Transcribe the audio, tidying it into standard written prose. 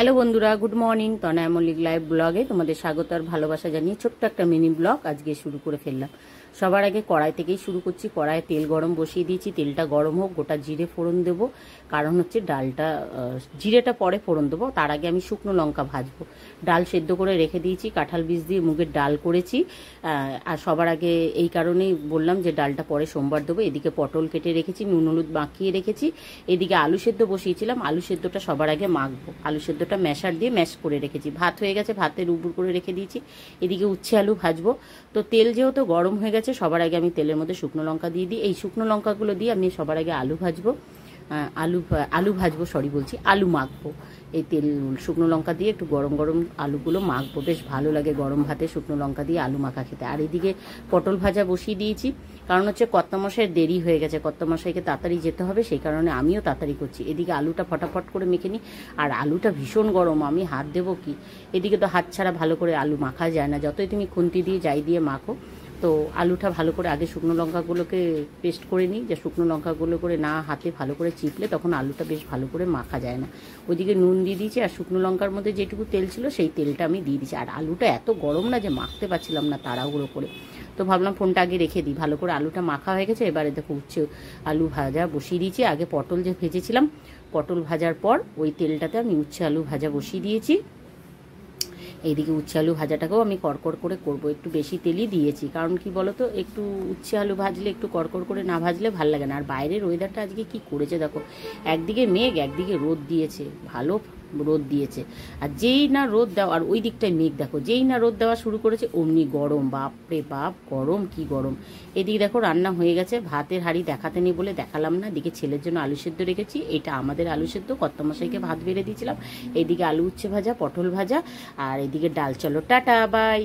Hello বন্ধুরা, good morning. তনয়া Mallick live ব্লগে তোমাদের স্বাগত আর ভালোবাসা জানিয়ে ছোট্ট একটা মিনি ব্লগ আজকে শুরু করে ফেললাম। সবার আগে কড়াই থেকেই শুরু করছি। কড়াইয়ে তেল গরম বসিয়ে দিয়েছি। তেলটা গরম হোক, গোটা জিরে ফোড়ন দেবো। কারণ হচ্ছে ডালটা, জিরেটা পরে ফোড়ন দেবো, তার আগে আমি শুকনো লঙ্কা ভাজবো। ডাল সেদ্ধ করে রেখে দিয়েছি, কাঁঠাল বীজ দিয়ে মুগের ডাল করেছি। আর সবার আগে এই কারণেই বললাম যে ডালটা পরে সোমবার দেবো। এদিকে পটল কেটে রেখেছি, নুন হলুদ মাখিয়ে রেখেছি। এদিকে আলু সেদ্ধ বসিয়েছিলাম, আলু সেদ্ধটা সবার আগে মাখবো। আলু সেদ্ধটা ম্যাশার দিয়ে ম্যাশ করে রেখেছি। ভাত হয়ে গেছে, ভাতের উপর করে রেখে দিয়েছি। এদিকে উচ্ছে আলু ভাজবো। তো তেল যেহেতু গরম হয়ে গেছে, সবার আগে আমি তেলের মধ্যে শুকনো লঙ্কা দিয়ে দিই। এই শুকনো লঙ্কাগুলো দিয়ে আমি সবার আগে আলু ভাজবো। আলু মাখবো। এই তেল শুকনো লঙ্কা দিয়ে একটু গরম গরম আলুগুলো মাখবো। বেশ ভালো লাগে গরম ভাতে শুকনো লঙ্কা দিয়ে আলু মাখা খেতে। আর এদিকে পটল ভাজা বসিয়ে দিয়েছি, কারণ হচ্ছে কর্তামশাইয়ের দেরি হয়ে গেছে। কর্তামশাইকে তাড়াতাড়ি যেতে হবে, সেই কারণে আমিও তাড়াতাড়ি করছি। এদিকে আলুটা ফটাফট করে মেখে নিই। আর আলুটা ভীষণ গরম, আমি হাত দেবো কি? এদিকে তো হাত ছাড়া ভালো করে আলু মাখা যায় না, যতই তুমি খুন্তি দিয়ে যাই দিয়ে মাখো। তো আলুটা ভালো করে আগে শুকনো লঙ্কাগুলোকে পেস্ট করে নিই, যে শুকনো লঙ্কাগুলো করে না হাতে ভালো করে চিপলে তখন আলুটা বেশ ভালো করে মাখা যায় না। ওইদিকে নুন দিয়ে দিয়েছি, আর শুকনো লঙ্কার মধ্যে যেটুকু তেল ছিল সেই তেলটা আমি দিয়ে দিয়েছি। আর আলুটা এত গরম না যে মাখতে পারছিলাম না তাড়াহুড়ো করে। তো ভাবলাম ফোনটা আগে রেখে দিই। ভালো করে আলুটা মাখা হয়ে গেছে। এবারে দেখো উচ্ছে আলু ভাজা বসিয়ে দিয়েছি। আগে পটল যে ভেজেছিলাম, পটল ভাজার পর ওই তেলটাতে আমি উচ্ছে আলু ভাজা বসিয়ে দিয়েছি। এইদিকে উচ্ছে আলু ভাজাটাকেও আমি কড়কড় করে করব। একটু বেশি তেলই দিয়েছি, কারণ কি বলতো, একটু উচ্ছে আলু ভাজলে একটু কড়কড় করে না ভাজলে ভাল লাগে না। আর বাইরের ওয়েদারটা আজকে কি করেছে দেখো, একদিকে মেঘ একদিকে রোদ দিয়েছে, ভালো রোদ দিয়েছে। আর যেই না রোদ দেওয়া, আর ওই দিকটায় মেঘ দেখো, যেই না রোদ দেওয়া শুরু করেছে অমনি গরম, বাপরে বাপ গরম, কি গরম। এদিকে দেখো রান্না হয়ে গেছে। ভাতের হাঁড়ি দেখাতে নেই বলে দেখালাম না। এদিকে ছেলের জন্য আলু সেদ্ধ রেখেছি, এটা আমাদের আলু সেদ্ধ, কর্তামশাইকে ভাত বেড়ে দিয়েছিলাম। এদিকে আলু উচ্ছে ভাজা, পটল ভাজা, আর এদিকে ডাল। চলো টাটা বাই।